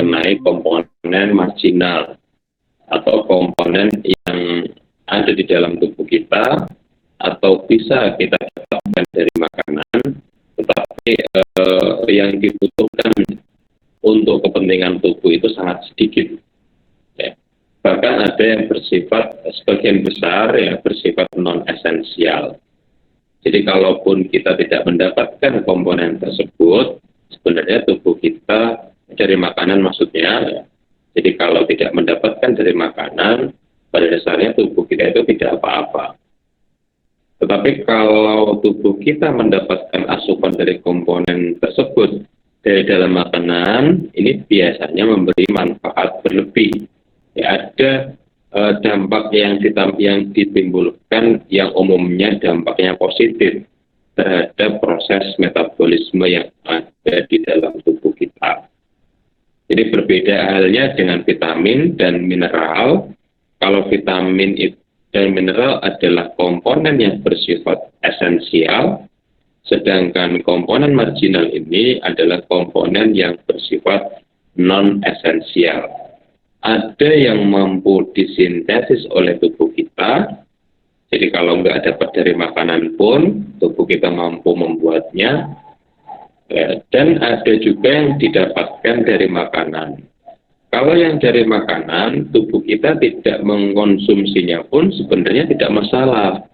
mengenai komponen marginal atau komponen yang ada di dalam tubuh kita atau bisa kita dapatkan dari makanan, tetapi yang dibutuhkan untuk kepentingan tubuh itu sangat sedikit. Ya. Bahkan ada yang bersifat, sebagian besar ya bersifat non esensial. Jadi kalaupun kita tidak mendapatkan komponen tersebut, sebenarnya tubuh kita dari makanan maksudnya, ya. Jadi kalau tidak mendapatkan dari makanan, pada dasarnya tubuh kita itu tidak apa-apa. Tetapi kalau tubuh kita mendapatkan asupan dari komponen tersebut dari dalam makanan, ini biasanya memberi manfaat berlebih. Ya, ada dampak yang ditimbulkan yang umumnya dampaknya positif terhadap proses metabolisme yang ada di dalam tubuh kita. Jadi berbeda halnya dengan vitamin dan mineral. Kalau vitamin dan mineral adalah komponen yang bersifat esensial, sedangkan komponen marginal ini adalah komponen yang bersifat non-esensial. Ada yang mampu disintesis oleh tubuh kita, jadi kalau nggak dapat dari makanan pun, tubuh kita mampu membuatnya, dan ada juga yang didapatkan dari makanan. Kalau yang dari makanan, tubuh kita tidak mengkonsumsinya pun sebenarnya tidak masalah.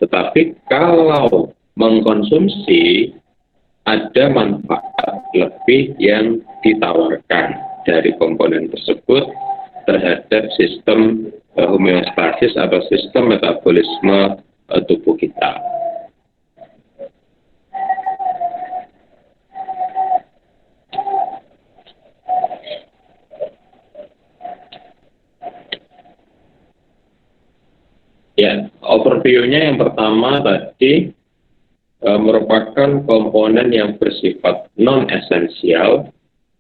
Tetapi kalau mengkonsumsi, ada manfaat lebih yang ditawarkan dari komponen tersebut terhadap sistem homeostasis atau sistem metabolisme tubuh kita. Ya, overview-nya yang pertama tadi merupakan komponen yang bersifat non-esensial,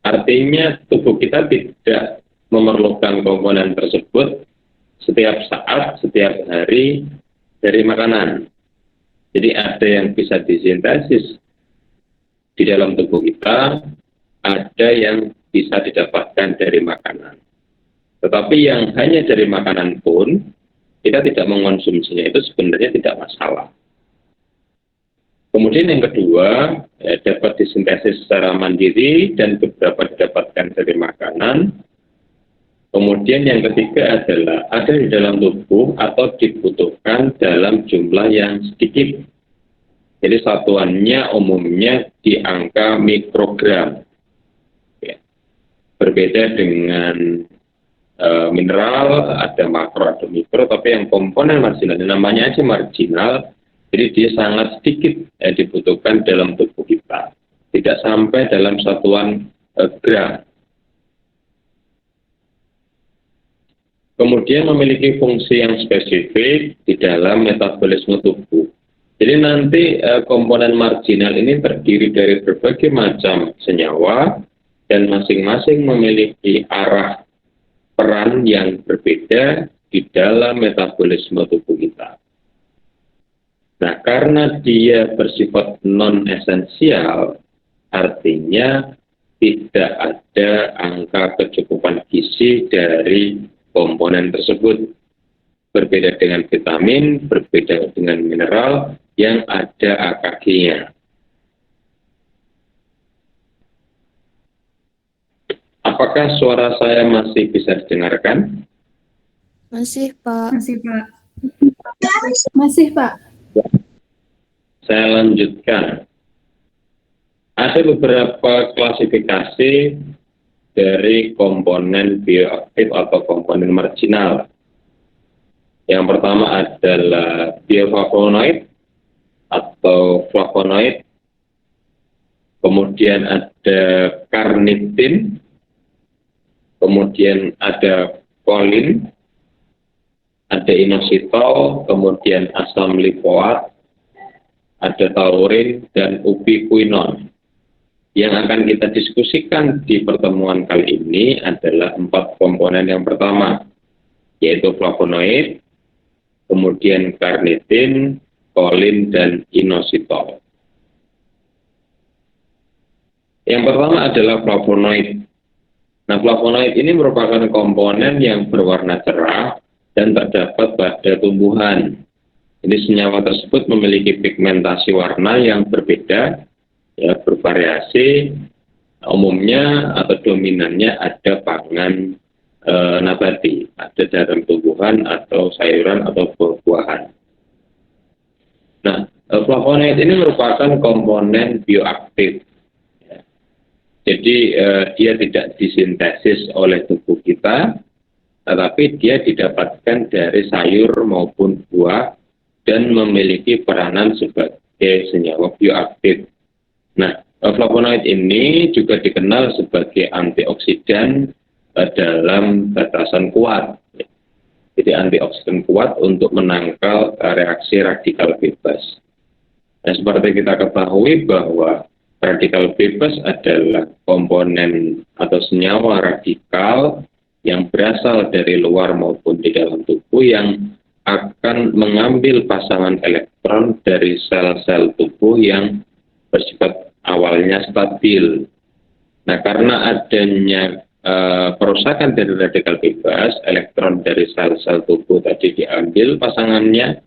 artinya tubuh kita tidak memerlukan komponen tersebut setiap saat, setiap hari dari makanan. Jadi ada yang bisa disintesis di dalam tubuh kita, ada yang bisa didapatkan dari makanan. Tetapi yang hanya dari makanan pun, kita tidak mengkonsumsinya, itu sebenarnya tidak masalah. Kemudian yang kedua, dapat disintesis secara mandiri dan beberapa didapatkan dari makanan. Kemudian yang ketiga adalah ada di dalam tubuh atau dibutuhkan dalam jumlah yang sedikit. Jadi satuannya umumnya di angka mikrogram. Ya. Berbeda dengan mineral, ada makro, ada mikro, tapi yang komponen marginal, namanya aja marginal, jadi dia sangat sedikit dibutuhkan dalam tubuh kita, tidak sampai dalam satuan gram. Kemudian memiliki fungsi yang spesifik di dalam metabolisme tubuh. Jadi nanti komponen marginal ini terdiri dari berbagai macam senyawa dan masing-masing memiliki arah peran yang berbeda di dalam metabolisme tubuh kita. Nah, karena dia bersifat non-esensial, artinya tidak ada angka kecukupan gizi dari komponen tersebut. Berbeda dengan vitamin, berbeda dengan mineral yang ada AKG-nya. Apakah suara saya masih bisa didengarkan? Masih, Pak. Masih, Pak. Masih, Pak. Saya lanjutkan. Ada beberapa klasifikasi dari komponen bioaktif atau komponen marginal. Yang pertama adalah bioflavonoid atau flavonoid. Kemudian ada karnitin. Kemudian ada kolin, ada inositol, kemudian asam lipoat, ada taurin, dan ubiquinon. Yang akan kita diskusikan di pertemuan kali ini adalah 4 komponen yang pertama, yaitu flavonoid, kemudian karnitin, kolin, dan inositol. Yang pertama adalah flavonoid. Nah, flavonoid ini merupakan komponen yang berwarna cerah dan terdapat pada tumbuhan. Jadi senyawa tersebut memiliki pigmentasi warna yang berbeda, ya, bervariasi. Umumnya atau dominannya ada pangan nabati, ada dalam tumbuhan atau sayuran atau buah-buahan. Nah, flavonoid ini merupakan komponen bioaktif. Jadi dia tidak disintesis oleh tubuh kita, tetapi dia didapatkan dari sayur maupun buah dan memiliki peranan sebagai senyawa bioaktif. Nah, flavonoid ini juga dikenal sebagai antioksidan dalam batasan kuat. Jadi antioksidan kuat untuk menangkal reaksi radikal bebas. Nah, seperti kita ketahui bahwa radikal bebas adalah komponen atau senyawa radikal yang berasal dari luar maupun di dalam tubuh yang akan mengambil pasangan elektron dari sel-sel tubuh yang bersifat awalnya stabil. Nah, karena adanya perusakan dari radikal bebas, elektron dari sel-sel tubuh tadi diambil pasangannya,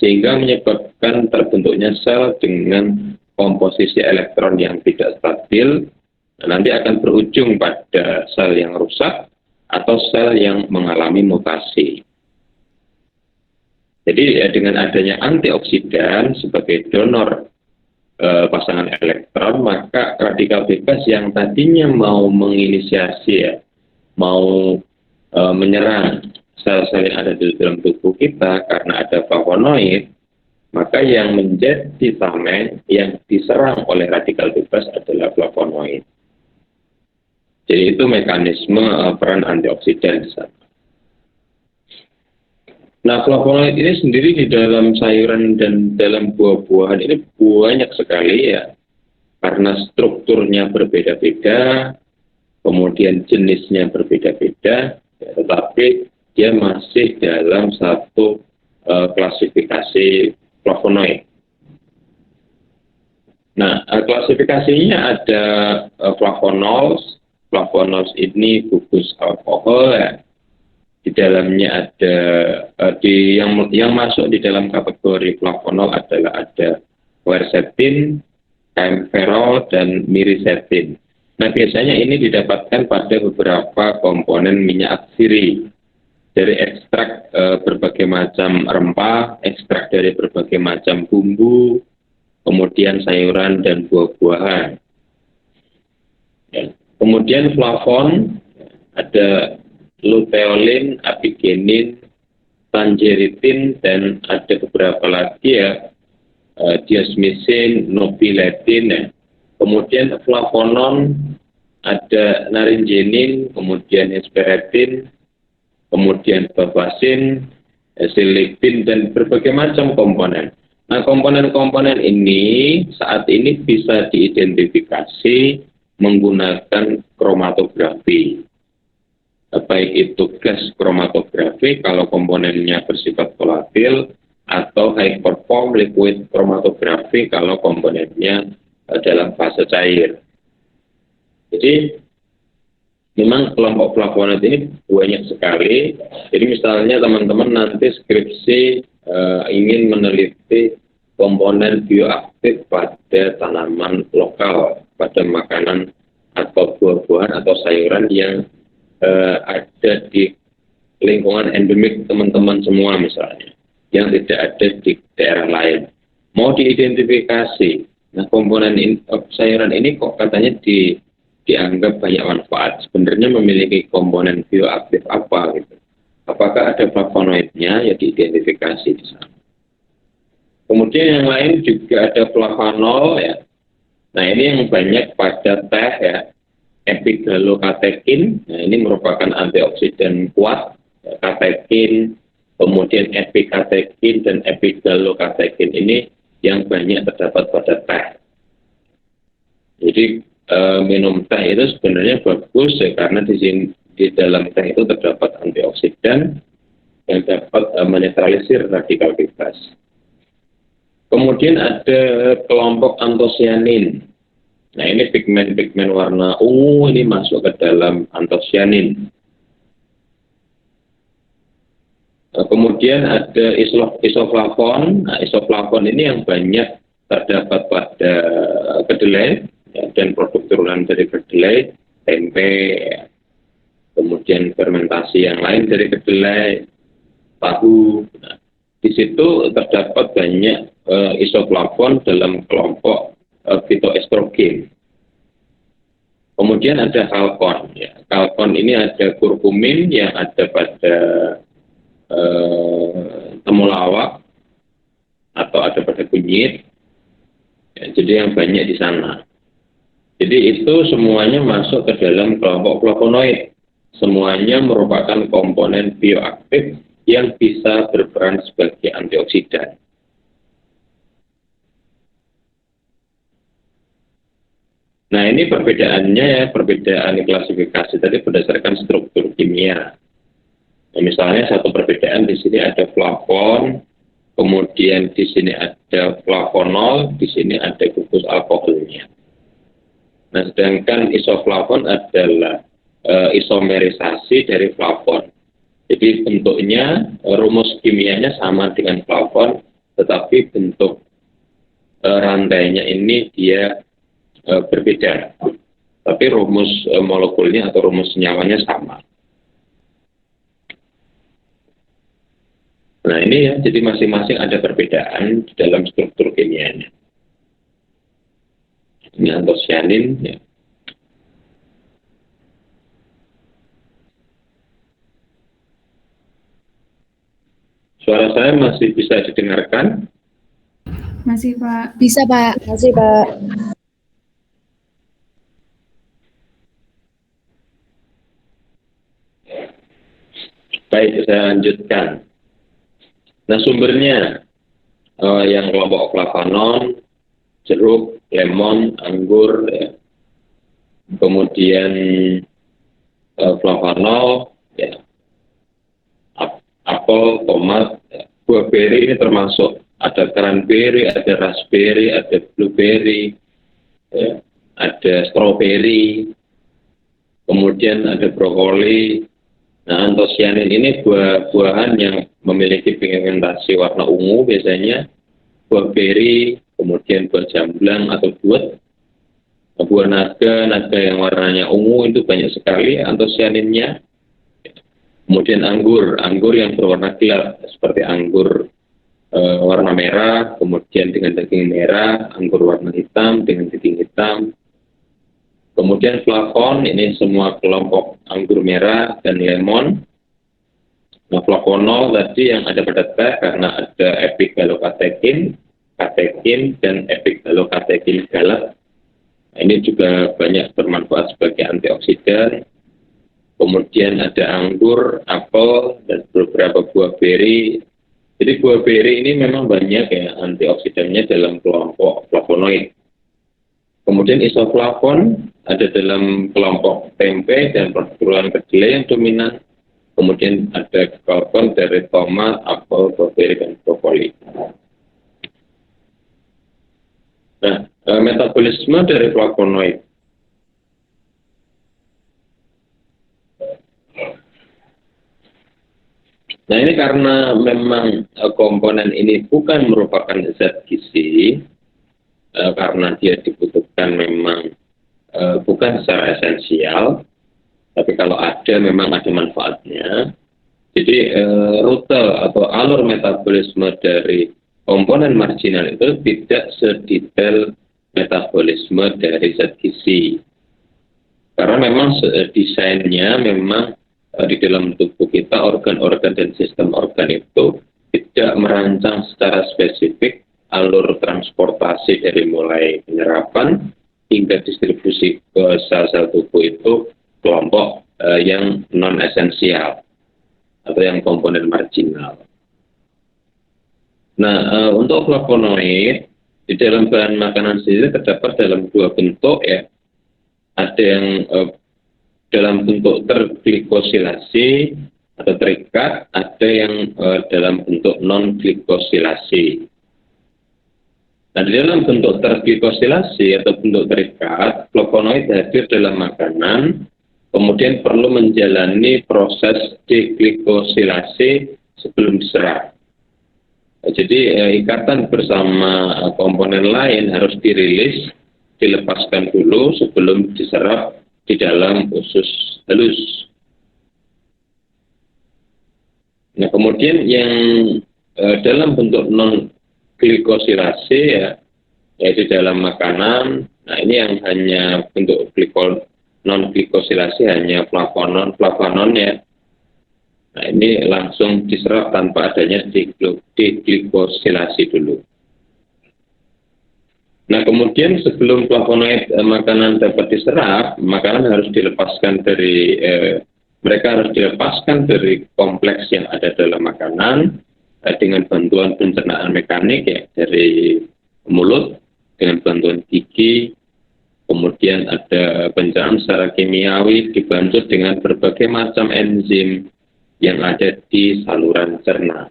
sehingga menyebabkan terbentuknya sel dengan komposisi elektron yang tidak stabil. Nah, nanti akan berujung pada sel yang rusak atau sel yang mengalami mutasi. Jadi dengan adanya antioksidan sebagai donor pasangan elektron, maka radikal bebas yang tadinya mau menginisiasi, mau menyerang sel-sel yang ada di dalam tubuh kita karena ada flavonoid, maka yang menjadi tameng yang diserang oleh radikal bebas adalah flavonoid. Jadi itu mekanisme peran antioksidan di sana. Nah, flavonoid ini sendiri di dalam sayuran dan dalam buah-buahan ini banyak sekali, ya, karena strukturnya berbeda-beda, kemudian jenisnya berbeda-beda, ya, tetapi dia masih dalam satu klasifikasi flavonoid. Nah, klasifikasinya ada flavonols. Flavonols ini gugus alkohol, ya. Di dalamnya ada yang masuk di dalam kategori flavonol adalah ada quercetin, kaempferol, dan miricetin. Nah, biasanya ini didapatkan pada beberapa komponen minyak atsiri dari ekstrak berbagai macam rempah, ekstrak dari berbagai macam bumbu, kemudian sayuran dan buah-buahan. Ya. Kemudian flavon ada luteolin, apigenin, tangeritin, dan ada beberapa lagi, ya, diosmisin, nobiletin, ya. Kemudian flavonon ada naringenin, kemudian hesperetin, kemudian babasin, silipin, dan berbagai macam komponen. Nah, komponen-komponen ini saat ini bisa diidentifikasi menggunakan kromatografi. Baik itu gas kromatografi kalau komponennya bersifat volatil, atau hyperform liquid kromatografi kalau komponennya dalam fase cair. Jadi memang kelompok flavonoid ini banyak sekali. Jadi misalnya teman-teman nanti skripsi ingin meneliti komponen bioaktif pada tanaman lokal, pada makanan atau buah-buahan atau sayuran yang ada di lingkungan endemik teman-teman semua misalnya, yang tidak ada di daerah lain, mau diidentifikasi. Nah, komponen sayuran ini kok katanya dianggap banyak manfaat, sebenarnya memiliki komponen bioaktif apa gitu. Apakah ada flavonoidnya, ya diidentifikasi di sana. Kemudian yang lain juga ada flavanol, ya. Nah, ini yang banyak pada teh, ya. Epigalokatekin, nah ini merupakan antioksidan kuat, ya, katekin, kemudian epikatekin dan epigalokatekin ini yang banyak terdapat pada teh. Jadi minum teh itu sebenarnya bagus, ya, karena di dalam teh itu terdapat antioksidan yang dapat menetralisir radikal bebas. Kemudian ada kelompok antosianin. Nah, ini pigmen-pigmen warna ungu ini masuk ke dalam antosianin. Kemudian ada isoflavon. Nah, isoflavon ini yang banyak terdapat pada kedelai ya, dan produk turunan dari kedelai, tempe, ya. Kemudian fermentasi yang lain dari kedelai, tahu. Nah, di situ terdapat banyak isoflavon dalam kelompok fitoestrogen. Kemudian ada kalkon. Ya. Kalkon ini ada kurkumin yang ada pada temulawak atau ada pada kunyit. Ya, jadi yang banyak di sana. Jadi itu semuanya masuk ke dalam kelompok flavonoid. Semuanya merupakan komponen bioaktif yang bisa berperan sebagai antioksidan. Nah, ini perbedaannya ya, perbedaan klasifikasi tadi berdasarkan struktur kimia. Nah, misalnya satu perbedaan di sini ada flavon, kemudian di sini ada flavonol, di sini ada gugus alkoholnya. Nah, sedangkan isoflavon adalah isomerisasi dari flavon. Jadi bentuknya, rumus kimianya sama dengan flavon, tetapi bentuk rantainya ini dia berbeda. Tapi rumus molekulnya atau rumus senyawanya sama. Nah, ini ya, jadi masing-masing ada perbedaan di dalam struktur kimianya. Ini antosianin ya. Suara saya masih bisa didengarkan? Masih, Pak. Bisa, Pak. Masih, Pak. Baik, saya lanjutkan. Nah, sumbernya yang kelompok flavonon, jeruk, lemon, anggur, ya. Kemudian flavonol, ya. Apel, tomat, ya. Buah beri ini termasuk ada cranberry, ada raspberry, ada blueberry, ya. Ada strawberry, kemudian ada brokoli. Nah, antosianin ini buah-buahan yang memiliki pigmentasi warna ungu biasanya, buah beri, kemudian buah jamblang atau buah naga yang warnanya ungu itu banyak sekali antosianinnya. Kemudian anggur yang berwarna gelap seperti anggur warna merah, kemudian dengan daging merah, anggur warna hitam dengan daging hitam. Kemudian flavon, ini semua kelompok anggur merah dan lemon. Nah, flavonol tadi yang ada pada teh karena ada epigalokatekin, katekin, dan epigalokatekin galat. Nah, ini juga banyak bermanfaat sebagai antioksidan. Kemudian ada anggur, apel, dan beberapa buah beri. Jadi buah beri ini memang banyak ya antioksidannya dalam kelompok flavonoid. Kemudian isoflavon ada dalam kelompok tempe dan produk kedelai yang dominan. Kemudian ada kalkon dari tomat, apel, blueberry, dan brokoli. Nah, metabolisme dari flavonoid. Nah, ini karena memang komponen ini bukan merupakan zat gizi, karena dia dibutuhkan memang bukan secara esensial, tapi kalau ada memang ada manfaatnya. Jadi rute atau alur metabolisme dari komponen marginal itu tidak sedetail metabolisme dari zat gizi, karena memang desainnya memang di dalam tubuh kita organ-organ dan sistem organ itu tidak merancang secara spesifik alur transportasi dari mulai penyerapan hingga distribusi ke sel-sel tubuh itu kelompok yang non-esensial atau yang komponen marginal. Nah, untuk flavonoid di dalam bahan makanan sendiri terdapat dalam dua bentuk ya. Ada yang dalam bentuk terglikosilasi atau terikat, ada yang dalam bentuk non-glikosilasi. Nah, di dalam bentuk terglikosilasi atau bentuk terikat, flavonoid hadir dalam makanan, kemudian perlu menjalani proses deglikosilasi sebelum diserap. Jadi ikatan bersama komponen lain harus dirilis, dilepaskan dulu sebelum diserap di dalam usus halus. Nah, kemudian yang dalam bentuk non glikosilasi ya, yaitu dalam makanan. Nah, ini yang hanya bentuk non glikosilasi hanya flavonon ya. Nah, ini langsung diserap tanpa adanya deglikosilasi dulu. Nah, kemudian sebelum flavonoid makanan dapat diserap, makanan harus dilepaskan dari mereka harus dilepaskan dari kompleks yang ada dalam makanan dengan bantuan pencernaan mekanik ya, dari mulut dengan bantuan gigi, kemudian ada pencernaan secara kimiawi dibantu dengan berbagai macam enzim yang ada di saluran cerna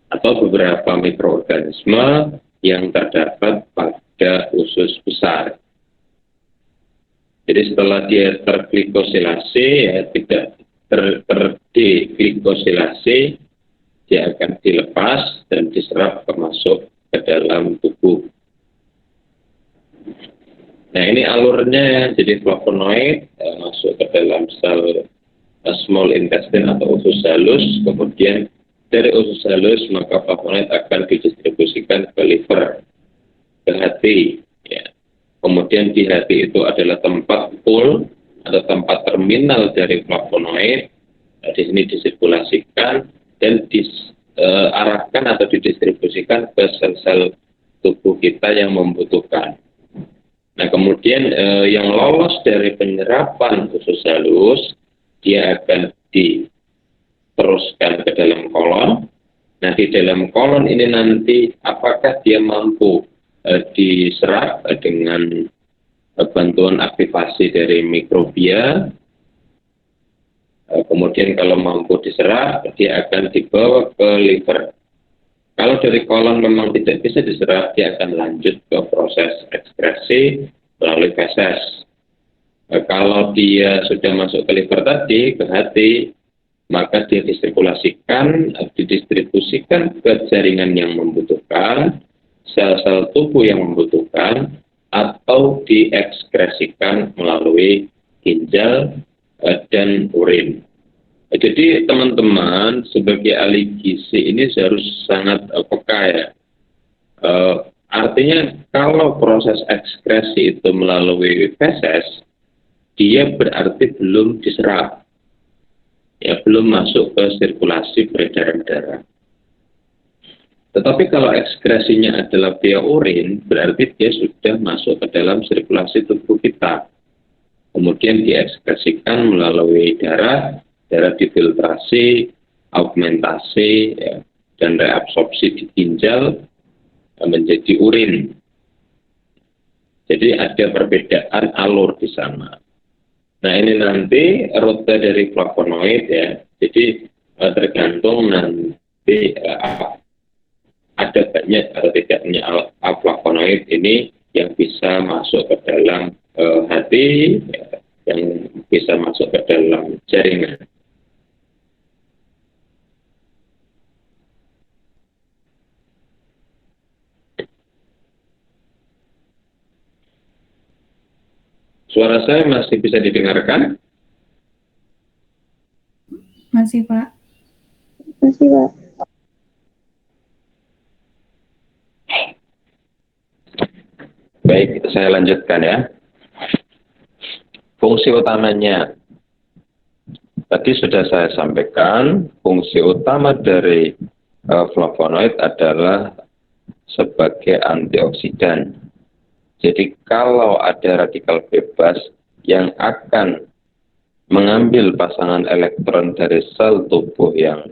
atau beberapa mikroorganisme yang terdapat pada usus besar. Jadi setelah dia terglikosilasi ya, tidak terdeglikosilasi, dia akan dilepas dan diserap masuk ke dalam tubuh. Nah, ini alurnya, jadi flavonoid masuk ke dalam sel small intestine atau usus halus, kemudian dari usus halus maka flavonoid akan didistribusikan ke liver, ke hati. Ya. Kemudian di hati itu adalah tempat pool atau tempat terminal dari flavonoid. Di sini disirkulasikan dan diarahkan atau didistribusikan ke sel-sel tubuh kita yang membutuhkan. Nah, kemudian yang lolos dari penyerapan usus halus, dia akan diteruskan ke dalam kolon. Nah, di dalam kolon ini nanti apakah dia mampu diserap dengan bantuan aktivasi dari mikrobia. Kemudian kalau mampu diserap, dia akan dibawa ke liver. Kalau dari kolon memang tidak bisa diserap, dia akan lanjut ke proses ekskresi melalui feses. Kalau dia sudah masuk ke liver tadi, ke hati, maka dia didistribusikan ke jaringan yang membutuhkan, sel-sel tubuh yang membutuhkan, atau diekskresikan melalui ginjal dan urin. Jadi teman-teman sebagai ahli gizi ini harus sangat peka ya. Artinya kalau proses ekskresi itu melalui feses, dia berarti belum diserap, ya belum masuk ke sirkulasi peredaran darah. Tetapi kalau ekskresinya adalah via urin, berarti dia sudah masuk ke dalam sirkulasi tubuh kita. Kemudian diekskresikan melalui darah difiltrasi, augmentasi, ya, dan reabsorpsi di ginjal menjadi urin. Jadi ada perbedaan alur di sana. Nah, ini nanti rute dari flavonoid ya. Jadi tergantung nanti ada banyak atau tidaknya flavonoid ini yang bisa masuk ke dalam hati, ya, yang bisa masuk ke dalam jaringan. Suara saya masih bisa didengarkan? Masih, Pak. Masih, Pak. Baik, saya lanjutkan ya. Fungsi utamanya, tadi sudah saya sampaikan, fungsi utama dari flavonoid adalah sebagai antioksidan. Jadi kalau ada radikal bebas yang akan mengambil pasangan elektron dari sel tubuh yang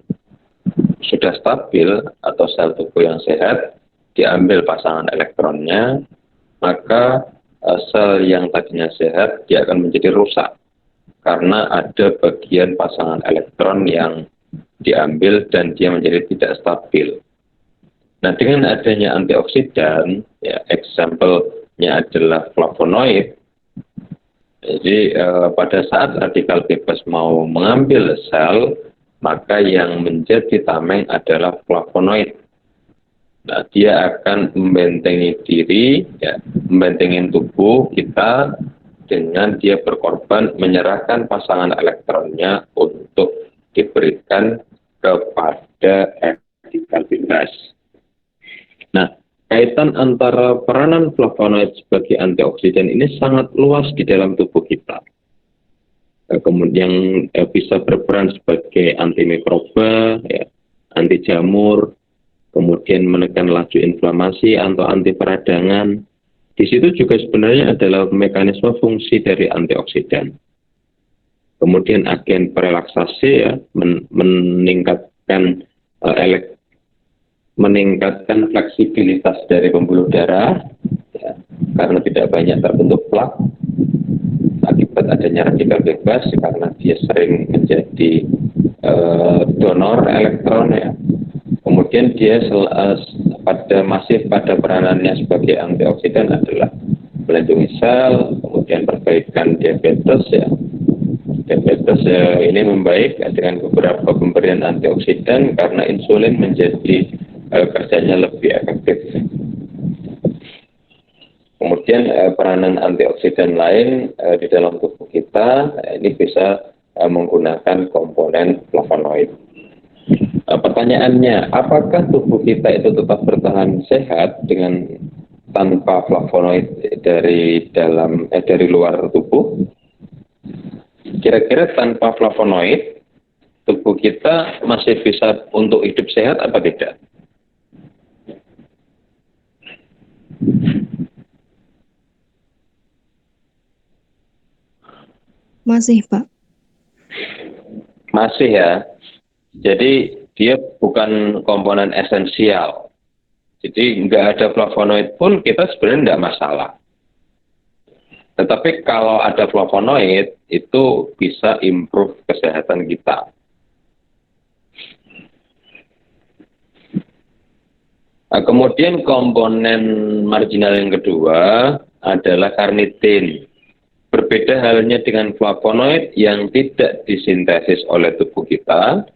sudah stabil atau sel tubuh yang sehat, diambil pasangan elektronnya, maka sel yang tadinya sehat dia akan menjadi rusak karena ada bagian pasangan elektron yang diambil dan dia menjadi tidak stabil. Nah, dengan adanya antioksidan, ya example-nya adalah flavonoid. Jadi pada saat radikal bebas mau mengambil sel, maka yang menjadi tameng adalah flavonoid. Nah, dia akan membentengi diri, ya, membentengi tubuh kita dengan dia berkorban menyerahkan pasangan elektronnya untuk diberikan kepada radikal bebas. Nah, kaitan antara peranan flavonoid sebagai antioksidan ini sangat luas di dalam tubuh kita. Kemudian bisa berperan sebagai antimikroba, ya, anti jamur, kemudian menekan laju inflamasi atau anti peradangan. Di situ juga sebenarnya adalah mekanisme fungsi dari antioksidan. Kemudian agen perelaksasi, ya, meningkatkan fleksibilitas dari pembuluh darah, ya, karena tidak banyak terbentuk plak akibat adanya radikal bebas, karena dia sering menjadi donor elektron, ya. Kemudian dia masih pada peranannya sebagai antioksidan adalah melindungi sel, kemudian perbaikan diabetes, ya. Diabetes ini membaik dengan beberapa pemberian antioksidan karena insulin menjadi kerjanya lebih efektif. Kemudian peranan antioksidan lain di dalam tubuh kita ini bisa menggunakan komponen flavonoid. Pertanyaannya, apakah tubuh kita itu tetap bertahan sehat dengan tanpa flavonoid dari luar tubuh? Kira-kira tanpa flavonoid tubuh kita masih bisa untuk hidup sehat apa tidak? Masih, Pak. Masih, ya. Jadi dia bukan komponen esensial. Jadi nggak ada flavonoid pun kita sebenarnya nggak masalah. Tetapi kalau ada flavonoid itu bisa improve kesehatan kita. Nah, kemudian komponen marginal yang kedua adalah karnitin. Berbeda halnya dengan flavonoid yang tidak disintesis oleh tubuh kita,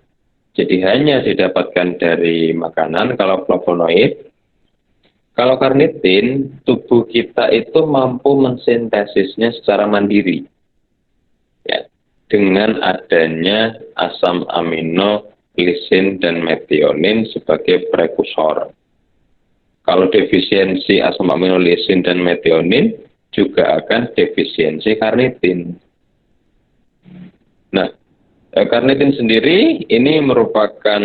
jadi hanya didapatkan dari makanan. Kalau flavonoid, kalau karnitin, tubuh kita itu mampu mensintesisnya secara mandiri, ya, dengan adanya asam amino, glisin, dan metionin sebagai prekursor. Kalau defisiensi asam amino, glisin, dan metionin, juga akan defisiensi karnitin. Nah, karnitin sendiri ini merupakan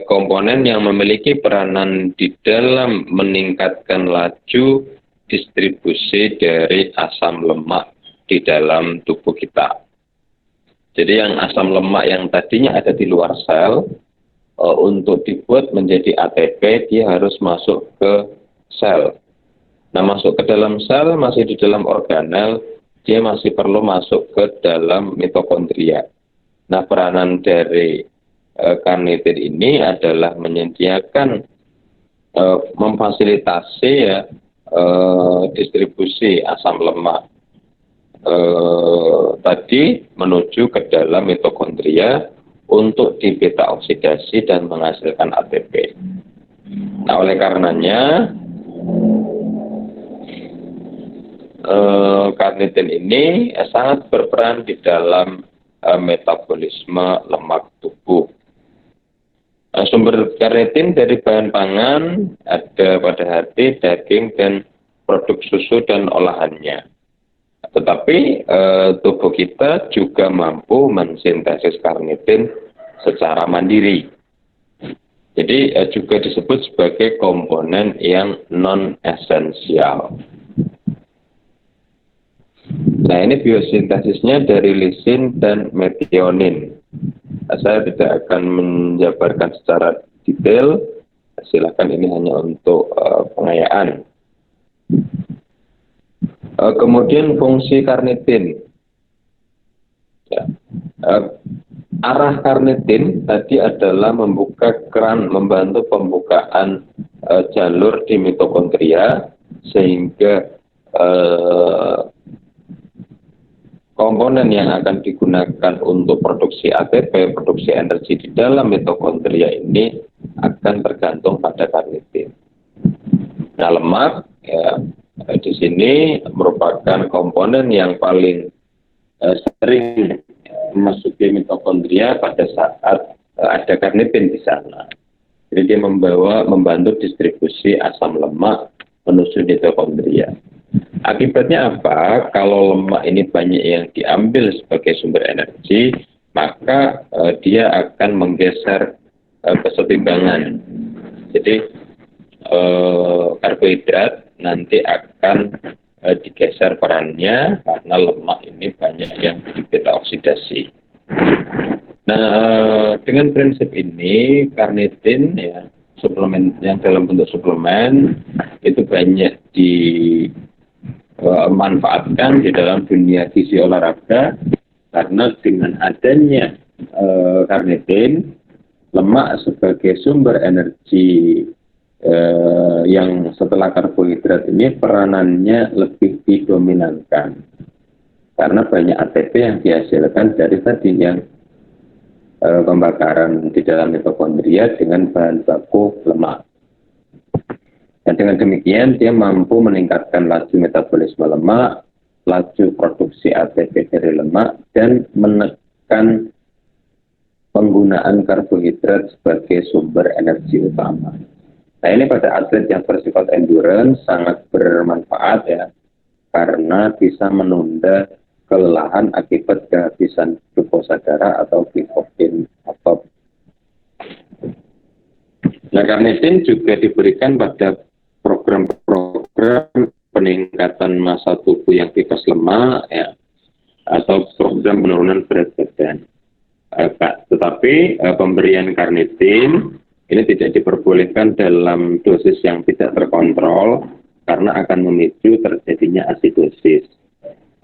komponen yang memiliki peranan di dalam meningkatkan laju distribusi dari asam lemak di dalam tubuh kita. Jadi yang asam lemak yang tadinya ada di luar sel, untuk dibuat menjadi ATP, dia harus masuk ke sel. Nah, masuk ke dalam sel, masih di dalam organel, dia masih perlu masuk ke dalam mitokondria. Nah, peranan dari karnitin ini adalah menyediakan, memfasilitasi, ya, distribusi asam lemak tadi menuju ke dalam mitokondria untuk di beta oksidasi dan menghasilkan ATP. Nah, oleh karenanya karnitin ini sangat berperan di dalam metabolisme lemak tubuh. Sumber karnitin dari bahan pangan ada pada hati, daging, dan produk susu dan olahannya. Tetapi tubuh kita juga mampu mensintesis karnitin secara mandiri. Jadi juga disebut sebagai komponen yang non-esensial. Nah, ini biosintesisnya dari lisin dan metionin. Saya tidak akan menjabarkan secara detail, silakan, ini hanya untuk pengayaan. Kemudian fungsi karnitin. Ya. Arah karnitin tadi adalah membuka keran, membantu pembukaan jalur di mitokondria sehingga komponen yang akan digunakan untuk produksi ATP, produksi energi di dalam mitokondria ini akan tergantung pada karnitin. Nah, lemak ya di sini merupakan komponen yang paling sering memasuki mitokondria pada saat ada karnitin di sana. Jadi dia membantu distribusi asam lemak menuju mitokondria. Akibatnya apa? Kalau lemak ini banyak yang diambil sebagai sumber energi, maka dia akan menggeser kesetimbangan. Jadi karbohidrat nanti akan digeser perannya karena lemak ini banyak yang beta oksidasi. Nah, dengan prinsip ini karnitin ya suplemen yang dalam bentuk suplemen itu banyak dimanfaatkan di dalam dunia gizi olahraga karena dengan adanya karnitin, lemak sebagai sumber energi yang setelah karbohidrat ini peranannya lebih didominankan karena banyak ATP yang dihasilkan dari tadi yang pembakaran di dalam mitokondria dengan bahan baku lemak. Dan dengan demikian dia mampu meningkatkan laju metabolisme lemak, laju produksi ATP dari lemak, dan menekan penggunaan karbohidrat sebagai sumber energi utama. Nah, ini pada atlet yang bersifat endurance sangat bermanfaat ya, karena bisa menunda kelelahan akibat kehabisan glukosa darah atau glikogen atau. Nah, karnitin juga diberikan pada program-program peningkatan massa tubuh yang tipes lemak ya, atau program penurunan berat badan. Tetapi pemberian karnitin ini tidak diperbolehkan dalam dosis yang tidak terkontrol karena akan memicu terjadinya asidosis.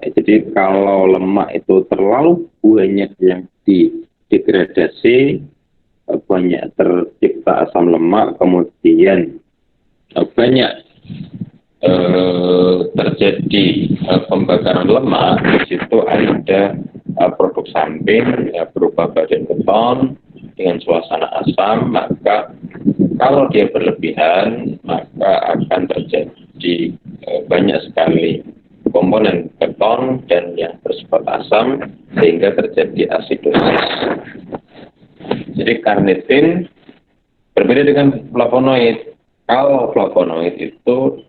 Jadi kalau lemak itu terlalu banyak yang didegradasi, banyak tercipta asam lemak, kemudian banyak terjadi pembakaran lemak, di situ ada produk samping ya, berupa badan beton dengan suasana asam, maka kalau dia berlebihan maka akan terjadi banyak sekali komponen beton dan yang bersifat asam sehingga terjadi asidosis. Jadi karnitin berbeda dengan flavonoid. Kalau flavonoid itu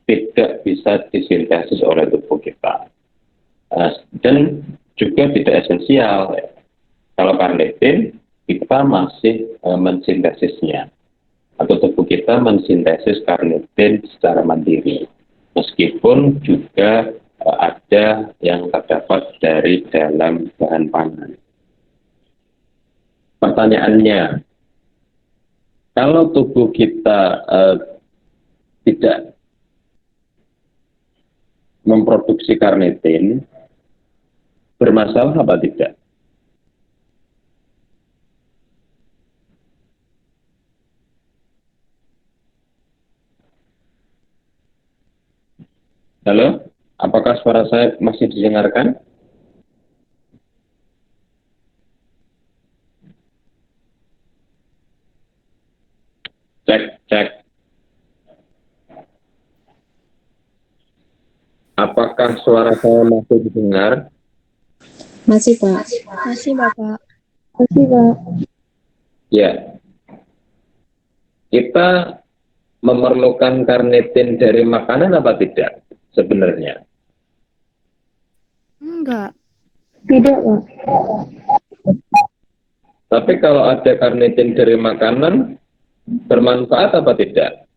tidak bisa disintesis oleh tubuh kita dan juga tidak esensial. Kalau karnitin kita masih mensintesisnya atau tubuh kita mensintesis karnitin secara mandiri. Meskipun juga ada yang terdapat dari dalam bahan pangan. Pertanyaannya, kalau tubuh kita tidak memproduksi karnitin, bermasalah apa tidak? Halo, apakah suara saya masih didengarkan? Cek. Apakah suara saya masih didengar? Masih, Pak. Masih, Bapak. Masih, Pak. Ya. Kita memerlukan karnitin dari makanan apa tidak sebenarnya? Enggak. Tidak, Pak. Tapi kalau ada karnitin dari makanan, bermanfaat apa tidak?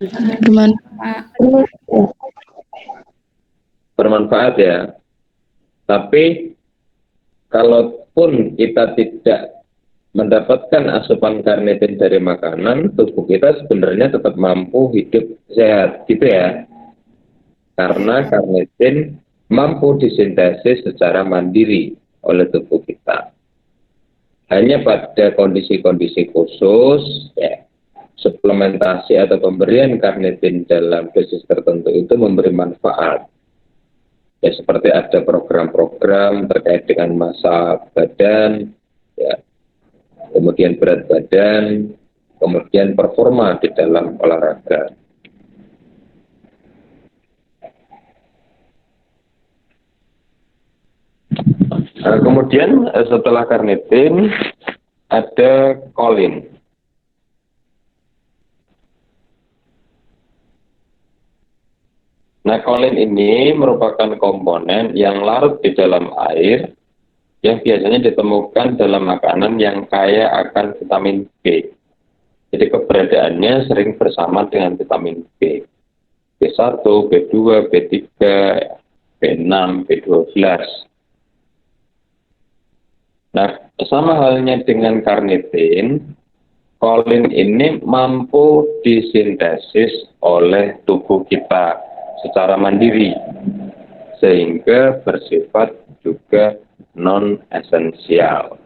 Bermanfaat. Bermanfaat ya. Tapi kalaupun kita tidak mendapatkan asupan karnitin dari makanan, tubuh kita sebenarnya tetap mampu hidup sehat, gitu ya. Karena karnitin mampu disintesis secara mandiri oleh tubuh kita. Hanya pada kondisi-kondisi khusus, ya, suplementasi atau pemberian karnitin dalam dosis tertentu itu memberi manfaat. Ya, seperti ada program-program terkait dengan massa badan, ya, kemudian berat badan, kemudian performa di dalam olahraga. Nah, kemudian setelah karnitin ada kolin. Nah, kolin ini merupakan komponen yang larut di dalam air yang biasanya ditemukan dalam makanan yang kaya akan vitamin B. Jadi keberadaannya sering bersama dengan vitamin B. B1, B2, B3, B6, B12. Nah, sama halnya dengan karnitin, kolin ini mampu disintesis oleh tubuh kita secara mandiri, sehingga bersifat juga non-esensial.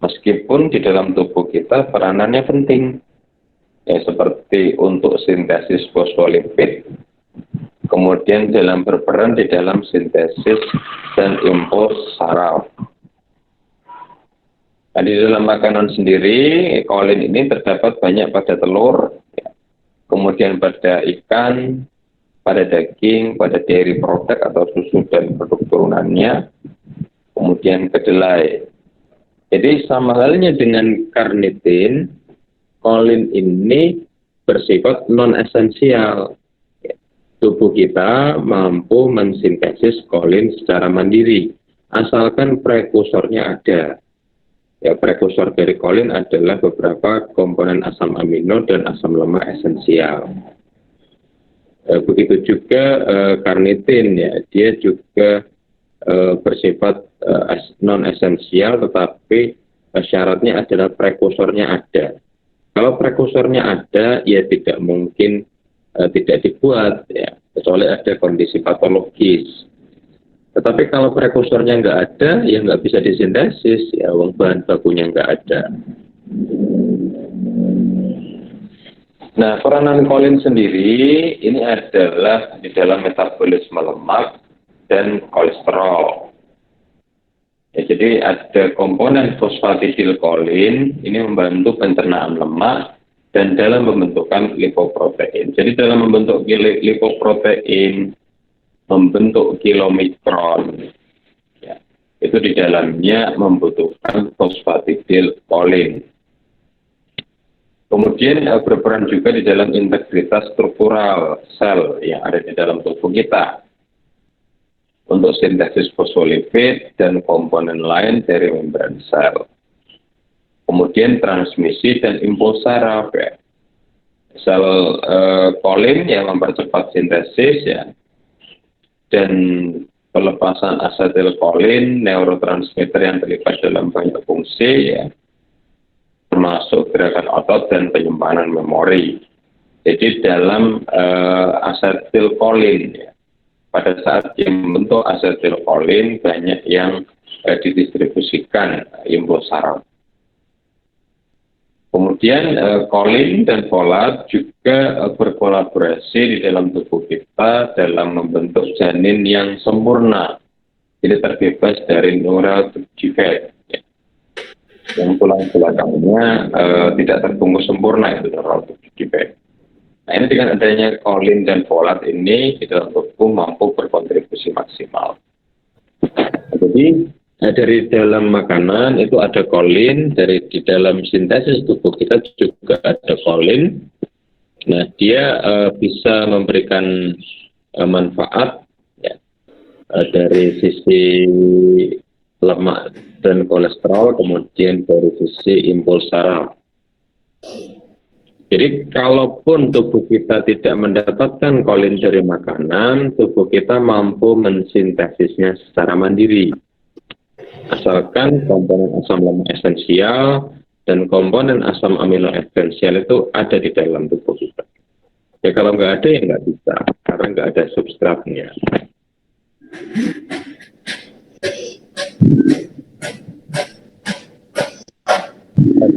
Meskipun di dalam tubuh kita peranannya penting, ya, seperti untuk sintesis fosfolipid, kemudian berperan di dalam sintesis dan impuls saraf. Nah, di dalam makanan sendiri, kolin ini terdapat banyak pada telur, ya, kemudian pada ikan, pada daging, pada dairy produk atau susu dan produk turunannya, kemudian kedelai. Jadi sama halnya dengan karnitin, kolin ini bersifat non-esensial. Tubuh kita mampu mensintesis kolin secara mandiri, asalkan prekursornya ada. Ya, prekursor dari kolin adalah beberapa komponen asam amino dan asam lemak esensial. Begitu juga karnitin, ya, dia juga bersifat non-esensial, tetapi syaratnya adalah prekursornya ada. Kalau prekursornya ada, ya tidak mungkin tidak dibuat, ya, kecuali ada kondisi patologis. Tetapi kalau prekursornya nggak ada, ya nggak bisa disintesis, ya, bahan bakunya nggak ada. Nah, peranan kolin sendiri ini adalah di dalam metabolisme lemak dan kolesterol. Ya, jadi ada komponen fosfatidilkolin ini membantu pencernaan lemak dan dalam pembentukan lipoprotein. Jadi dalam membentuk lipoprotein, membentuk kilomikron, ya, itu di dalamnya membutuhkan fosfatidilkolin. Kemudian berperan juga di dalam integritas struktural sel yang ada di dalam tubuh kita untuk sintesis fosfolipid dan komponen lain dari membran sel. Kemudian transmisi dan impuls saraf, ya. Sel kolin yang mempercepat sintesis, ya, dan pelepasan asetilkolin, neurotransmitter yang terlibat dalam banyak fungsi, ya, termasuk gerakan otot dan penyimpanan memori. Jadi dalam asetilkolin, ya, pada saat dia membentuk asetilkolin banyak yang didistribusikan impuls saraf. Kemudian kolin dan folat juga berkolaborasi di dalam tubuh kita dalam membentuk janin yang sempurna. Jadi terbebas dari neural defect, ya, yang tulang belakangnya tidak terbungkus sempurna, itu neural defect. Nah, ini dengan adanya kolin dan folat ini di dalam tubuh mampu berkontribusi maksimal. Jadi dari dalam makanan itu ada kolin, dari di dalam sintesis tubuh kita juga ada kolin. Nah, dia bisa memberikan manfaat, ya, dari sisi lemak dan kolesterol, kemudian dari sisi impuls saraf. Jadi kalaupun tubuh kita tidak mendapatkan kolin dari makanan, tubuh kita mampu mensintesisnya secara mandiri. Asalkan komponen asam lemak esensial dan komponen asam amino esensial itu ada di dalam tubuh kita. Ya kalau nggak ada ya nggak bisa, karena nggak ada substratnya.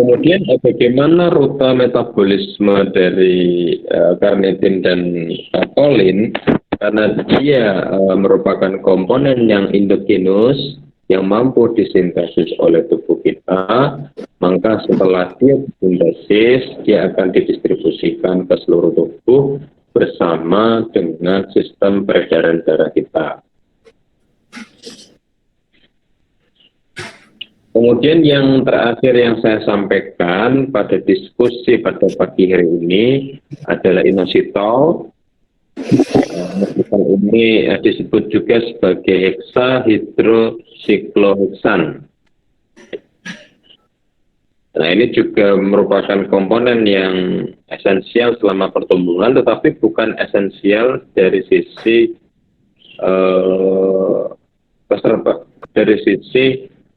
kemudian bagaimana rute metabolisme dari karnitin dan kolin, karena dia merupakan komponen yang endogenus yang mampu disintesis oleh tubuh kita, maka setelah dia disintesis, dia akan didistribusikan ke seluruh tubuh bersama dengan sistem peredaran darah kita. Kemudian yang terakhir yang saya sampaikan pada diskusi pada pagi hari ini adalah inositol. Inositol ini disebut juga sebagai hexahydrosikloheksan. Nah, ini juga merupakan komponen yang esensial selama pertumbuhan, tetapi bukan esensial dari sisi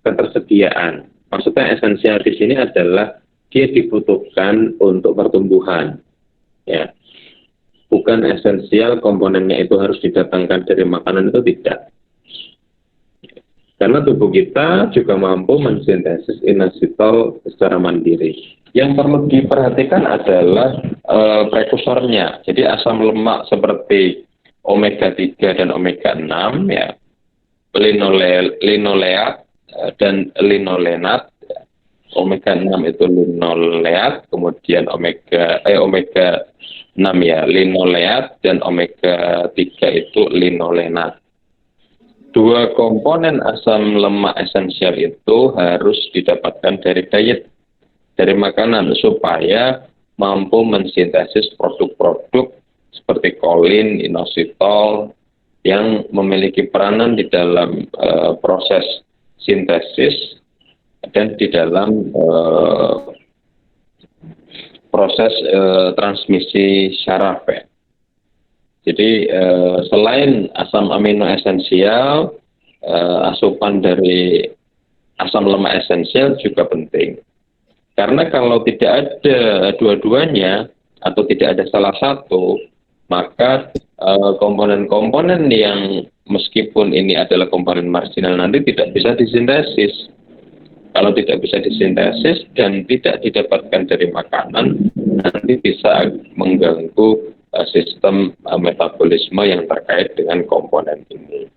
ketersediaan. Maksudnya esensial di sini adalah dia dibutuhkan untuk pertumbuhan, ya. Bukan esensial komponennya itu harus didatangkan dari makanan, itu tidak. Karena tubuh kita juga mampu mensintesis inositol secara mandiri. Yang perlu diperhatikan adalah prekursornya. Jadi asam lemak seperti omega 3 dan omega 6, ya, linoleat dan linolenat. Omega 6 itu linoleat, kemudian omega 6 ya linoleat, dan omega 3 itu linolenat. Dua komponen asam lemak esensial itu harus didapatkan dari diet, dari makanan, supaya mampu mensintesis produk-produk seperti kolin, inositol yang memiliki peranan di dalam proses sintesis dan di dalam proses transmisi syaraf, ya. Jadi selain asam amino esensial, asupan dari asam lemak esensial juga penting. Karena kalau tidak ada dua-duanya atau tidak ada salah satu, maka komponen-komponen yang meskipun ini adalah komponen marginal nanti tidak bisa disintesis. Kalau tidak bisa disintesis dan tidak didapatkan dari makanan, nanti bisa mengganggu sistem metabolisme yang terkait dengan komponen ini.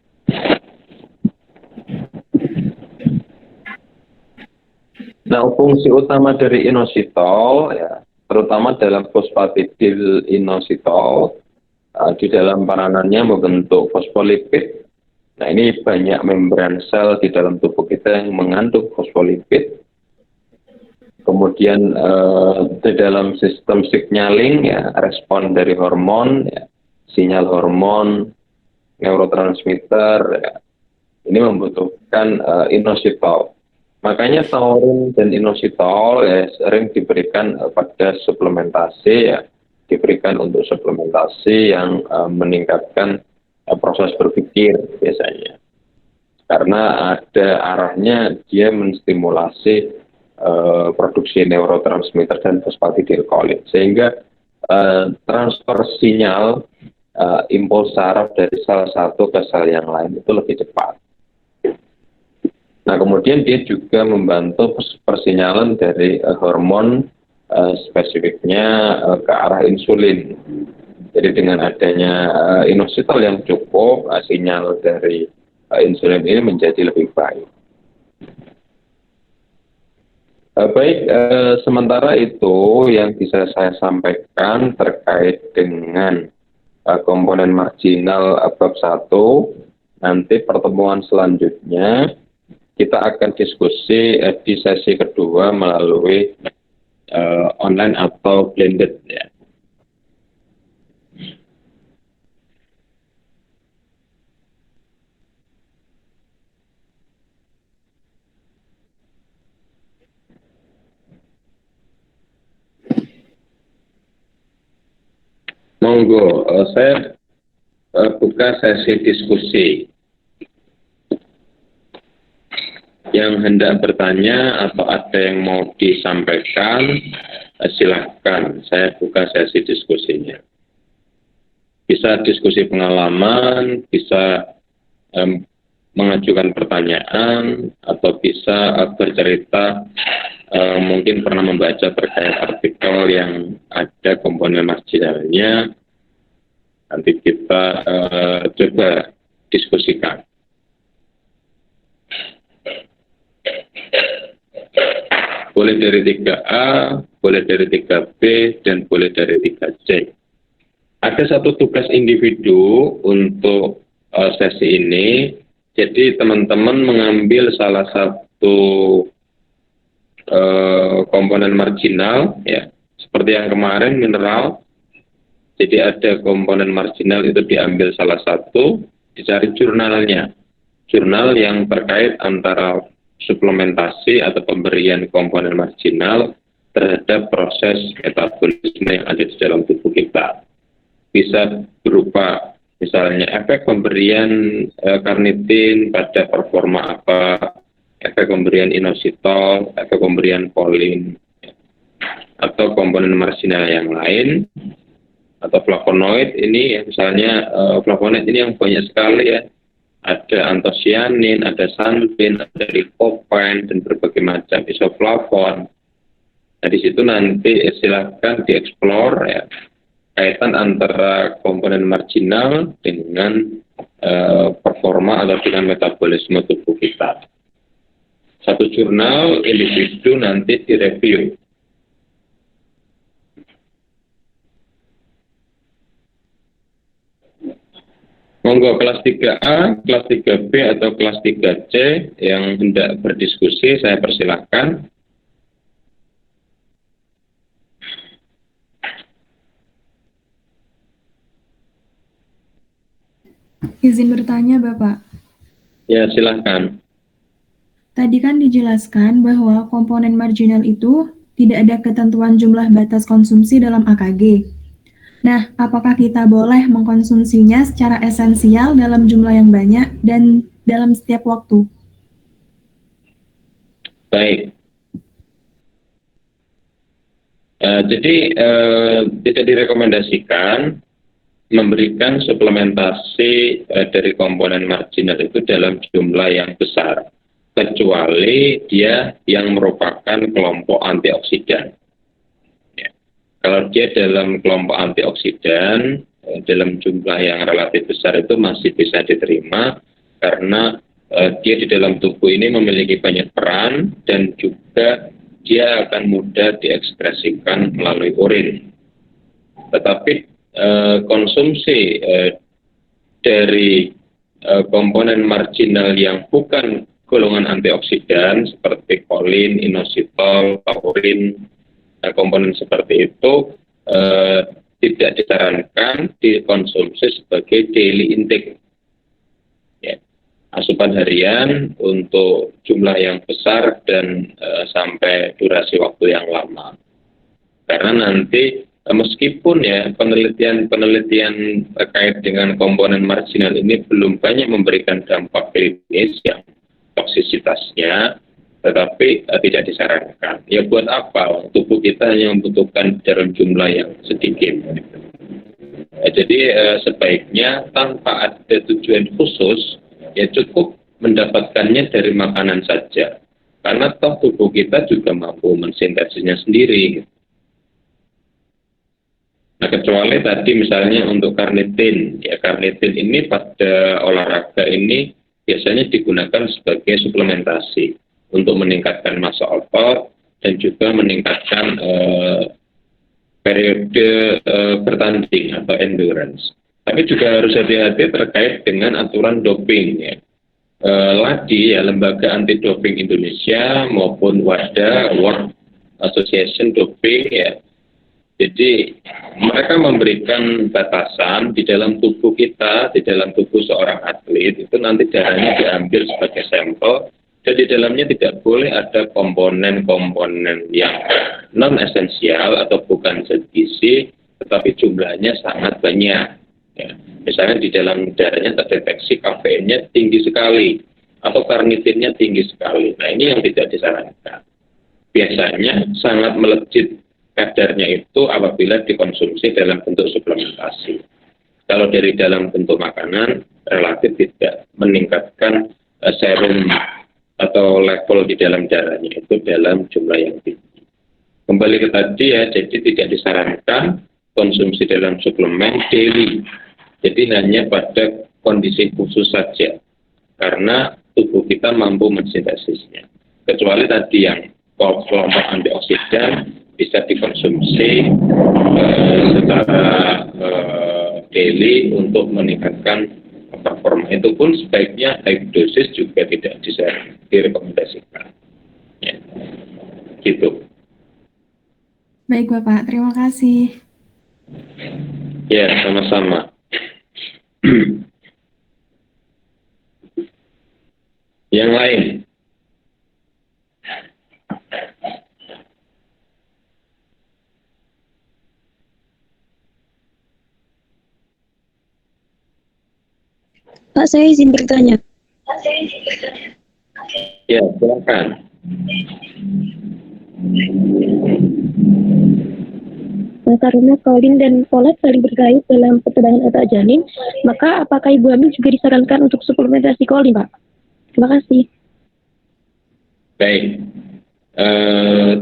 Nah, fungsi utama dari inositol, ya, terutama dalam fosfatidil inositol, di dalam peranannya membentuk fosfolipid. Nah, ini banyak membran sel di dalam tubuh kita yang mengandung fosfolipid. Kemudian di dalam sistem signaling, ya, respon dari hormon, ya, sinyal hormon, neurotransmitter, ya, ini membutuhkan inositol. Makanya taurin dan inositol, ya, sering diberikan pada suplementasi, ya, diberikan untuk suplementasi yang meningkatkan proses berpikir biasanya. Karena ada arahnya dia menstimulasi produksi neurotransmitter dan fosfatidilkolin, sehingga transfer sinyal impuls saraf dari sel satu ke sel yang lain itu lebih cepat. Nah, kemudian dia juga membantu persinyalan dari hormon spesifiknya ke arah insulin. Jadi dengan adanya inositol yang cukup, sinyal dari insulin ini menjadi lebih baik. Baik, sementara itu yang bisa saya sampaikan terkait dengan komponen marginal bab 1. Nanti pertemuan selanjutnya kita akan diskusi di sesi kedua melalui online atau blended, ya. Monggo, saya buka sesi diskusi. Yang hendak bertanya atau ada yang mau disampaikan, silahkan. Saya buka sesi diskusinya. Bisa diskusi pengalaman, bisa mengajukan pertanyaan atau bisa bercerita, mungkin pernah membaca terkait artikel yang ada komponen marginalnya. Nanti kita coba diskusikan. Boleh dari 3A, boleh dari 3B, dan boleh dari 3C. Ada satu tugas individu untuk sesi ini. Jadi teman-teman mengambil salah satu komponen marginal, ya, seperti yang kemarin mineral. Jadi ada komponen marginal itu diambil salah satu, dicari jurnalnya, jurnal yang terkait antara suplementasi atau pemberian komponen marginal terhadap proses metabolisme yang ada di dalam tubuh kita. Bisa berupa misalnya efek pemberian karnitin pada performa apa, efek pemberian inositol, efek pemberian polin, atau komponen marginal yang lain, atau flavonoid ini ya, misalnya flavonoid ini yang banyak sekali ya, ada antosianin, ada xanthin, ada lycopene, dan berbagai macam isoflavon. Nah di situ nanti silakan dieksplor ya, kaitan antara komponen marginal dengan performa atau dengan metabolisme tubuh kita. Satu jurnal individu nanti direview. Monggo kelas 3A, kelas 3B, atau kelas 3C yang hendak berdiskusi, saya persilahkan. Izin bertanya, Bapak. Ya, silahkan. Tadi kan dijelaskan bahwa komponen marginal itu tidak ada ketentuan jumlah batas konsumsi dalam AKG. Nah, apakah kita boleh mengkonsumsinya secara esensial dalam jumlah yang banyak dan dalam setiap waktu? Baik. Jadi tidak direkomendasikan memberikan suplementasi dari komponen marginal itu dalam jumlah yang besar, kecuali dia yang merupakan kelompok antioksidan. Ya. Kalau dia dalam kelompok antioksidan, dalam jumlah yang relatif besar itu masih bisa diterima, karena dia di dalam tubuh ini memiliki banyak peran, dan juga dia akan mudah diekspresikan melalui urin. Tetapi konsumsi dari komponen marginal yang bukan golongan antioksidan seperti kolin, inositol, taurin, komponen seperti itu tidak disarankan dikonsumsi sebagai daily intake. Ya. Asupan harian untuk jumlah yang besar dan sampai durasi waktu yang lama. Karena nanti meskipun ya penelitian terkait dengan komponen marginal ini belum banyak memberikan dampak klinis yang toksisitasnya, tetapi tidak disarankan. Ya buat apa? Tubuh kita hanya membutuhkan dalam jumlah yang sedikit. Jadi sebaiknya tanpa ada tujuan khusus, ya cukup mendapatkannya dari makanan saja. Karena toh tubuh kita juga mampu mensintesisnya sendiri. Nah, kecuali tadi misalnya untuk karnitin, ya karnitin ini pada olahraga ini biasanya digunakan sebagai suplementasi untuk meningkatkan massa otot dan juga meningkatkan periode bertanding atau endurance. Tapi juga harus hati-hati terkait dengan aturan doping. Ya. LADI, ya, Lembaga Anti Doping Indonesia, maupun WADA, World Association Doping, ya. Jadi mereka memberikan batasan di dalam tubuh kita, di dalam tubuh seorang atlet, itu nanti darahnya diambil sebagai sampel, dan di dalamnya tidak boleh ada komponen-komponen yang non-esensial atau bukan zat gizi, tetapi jumlahnya sangat banyak. Ya. Misalnya di dalam darahnya terdeteksi kafeinnya tinggi sekali, atau karnitinnya tinggi sekali. Nah ini yang tidak disarankan. Biasanya sangat melejit kadarnya itu apabila dikonsumsi dalam bentuk suplementasi. Kalau dari dalam bentuk makanan, relatif tidak meningkatkan serum atau level di dalam darahnya itu dalam jumlah yang tinggi. Kembali ke tadi ya, jadi tidak disarankan konsumsi dalam suplemen daily. Jadi hanya pada kondisi khusus saja, karena tubuh kita mampu mensintesisnya. Kecuali tadi yang kelompok antioksidan bisa dikonsumsi secara daily untuk meningkatkan performa. Itu pun sebaiknya high dosis juga tidak bisa direkomendasikan. Ya, gitu. Baik Bapak, terima kasih. Ya, sama-sama. Yang lain? Pak, saya izin bertanya. Ya, silakan. Karena kolin dan folat saling berkait dalam perkembangan otak janin, maka apakah ibu hamil juga disarankan untuk suplementasi kolin, Pak? Terima kasih. Baik.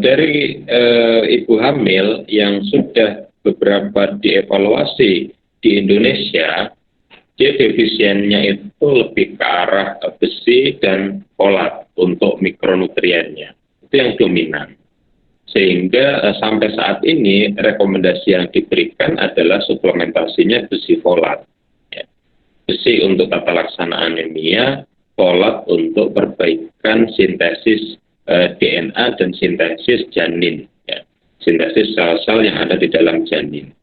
Dari ibu hamil yang sudah beberapa dievaluasi di Indonesia, dia defisiennya itu lebih ke arah besi dan folat untuk mikronutriennya. Itu yang dominan. Sehingga sampai saat ini rekomendasi yang diberikan adalah suplementasinya besi folat. Ya. Besi untuk tata laksana anemia, folat untuk perbaikan sintesis DNA dan sintesis janin, ya. Sintesis sel-sel yang ada di dalam janin.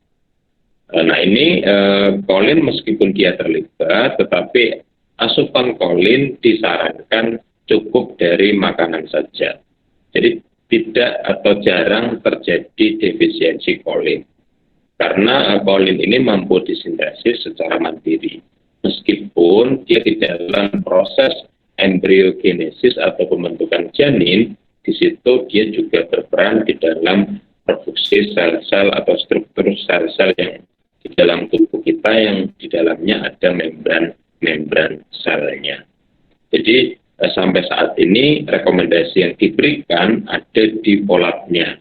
Nah ini kolin meskipun dia terlibat, tetapi asupan kolin disarankan cukup dari makanan saja. Jadi tidak atau jarang terjadi defisiensi kolin. Karena kolin ini mampu disintesis secara mandiri. Meskipun dia di dalam proses embriogenesis atau pembentukan janin, di situ dia juga berperan di dalam produksi sel-sel atau struktur sel-sel yang di dalam tubuh kita yang di dalamnya ada membran selnya. Jadi sampai saat ini rekomendasi yang diberikan ada di folatnya.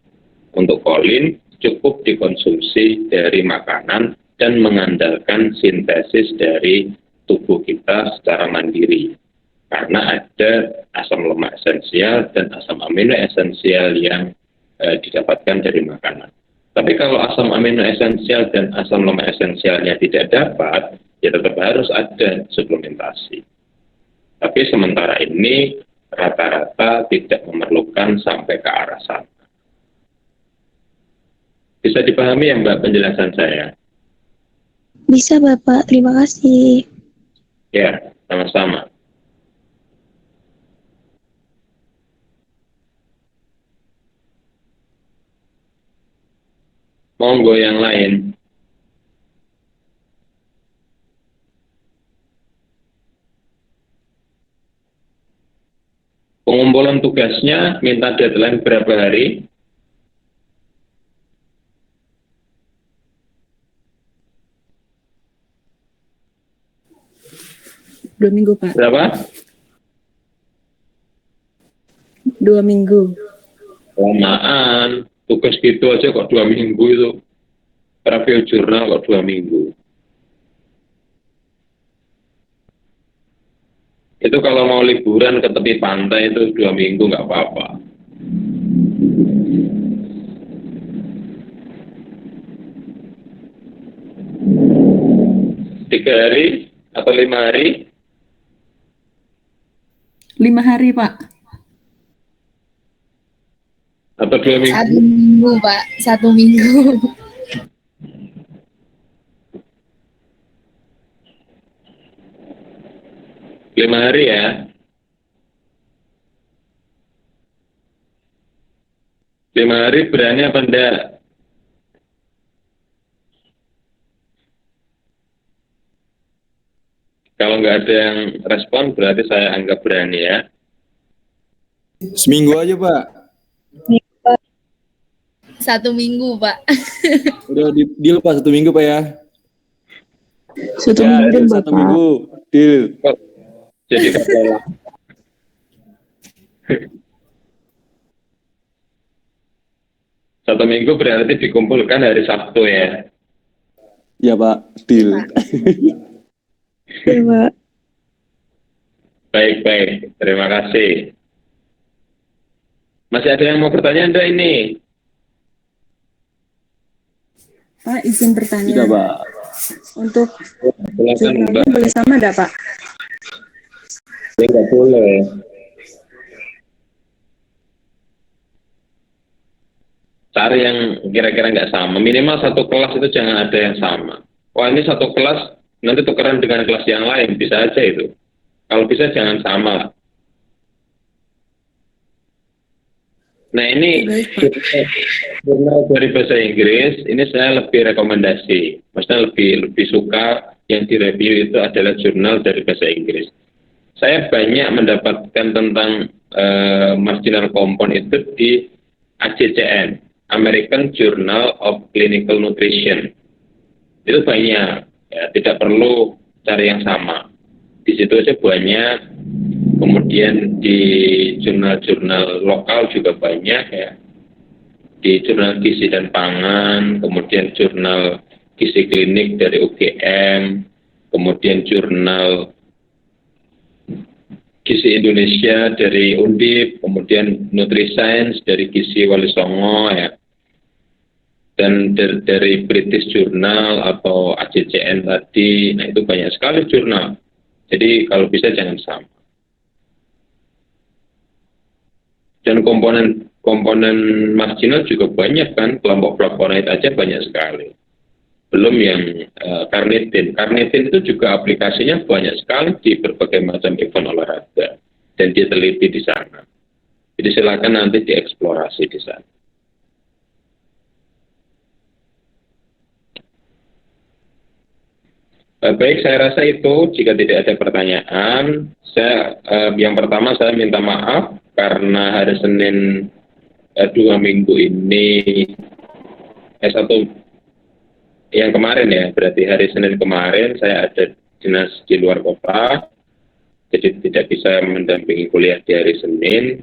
Untuk kolin cukup dikonsumsi dari makanan dan mengandalkan sintesis dari tubuh kita secara mandiri. Karena ada asam lemak esensial dan asam amino esensial yang didapatkan dari makanan. Tapi kalau asam amino esensial dan asam lemak esensialnya tidak dapat, ya tetap harus ada suplementasi. Tapi sementara ini rata-rata tidak memerlukan sampai ke arah sana. Bisa dipahami ya Mbak penjelasan saya? Bisa Bapak, terima kasih. Ya, sama-sama. Monggo yang lain. Pengumpulan tugasnya minta deadline berapa hari? Dua minggu, Pak. Berapa? 2 minggu. Lamaan. Tugas gitu aja kok 2 minggu itu. Review jurnal kok 2 minggu. Itu kalau mau liburan ke tepi pantai itu 2 minggu nggak apa-apa. Tiga hari atau 5 hari? 5 hari, Pak. Atau 2 minggu? 1 minggu, Pak. 1 minggu. Lima hari ya. 5 hari berani apa enggak? Kalau nggak ada yang respon berarti saya anggap berani ya. Seminggu aja, Pak. 1 minggu, Pak. Udah deal, Pak, 1 minggu, Pak ya. 1 Ya, minggu, deal, Bapak. 1 minggu. Deal. Jadi kalau Satu minggu berarti dikumpulkan hari Sabtu ya. Ya Pak, deal. Ya Pak. Baik. Terima kasih. Masih ada yang mau bertanya enggak ini? Pak, izin Tidak bertanya. Pak. Untuk Silakan jurnalnya Mbak. boleh sama enggak Pak? Ya nggak boleh. Cari yang kira-kira nggak sama. Minimal satu kelas itu jangan ada yang sama. Wah ini satu kelas, nanti tukeran dengan kelas yang lain. Bisa aja itu. Kalau bisa jangan sama lah. Nah ini Baik, Pak. jurnal dari bahasa Inggris, ini saya lebih rekomendasi. Maksudnya lebih suka yang direview itu adalah jurnal dari bahasa Inggris. Saya banyak mendapatkan tentang marginal compound itu di AJCN, American Journal of Clinical Nutrition. Itu banyak, ya, tidak perlu cari yang sama. Di situ aja banyak. Kemudian di jurnal-jurnal lokal juga banyak ya. Di jurnal gizi dan pangan, kemudian jurnal gizi klinik dari UGM, kemudian jurnal gizi Indonesia dari Undip, kemudian Nutriscience dari Gizi Wali Songo ya. Dan dari British Journal atau AJCN tadi, nah itu banyak sekali jurnal. Jadi kalau bisa jangan sama. Dan komponen marginal juga banyak kan, kelompok flavonoid aja banyak sekali. Belum yang karnitin. Karnitin itu juga aplikasinya banyak sekali di berbagai macam event olahraga dan diteliti di sana. Jadi silakan nanti dieksplorasi di sana. Baik, saya rasa itu. Jika tidak ada pertanyaan, yang pertama saya minta maaf karena hari Senin 2 minggu ini satu yang kemarin ya, berarti hari Senin kemarin saya ada dinas di luar kota, jadi tidak bisa mendampingi kuliah di hari Senin.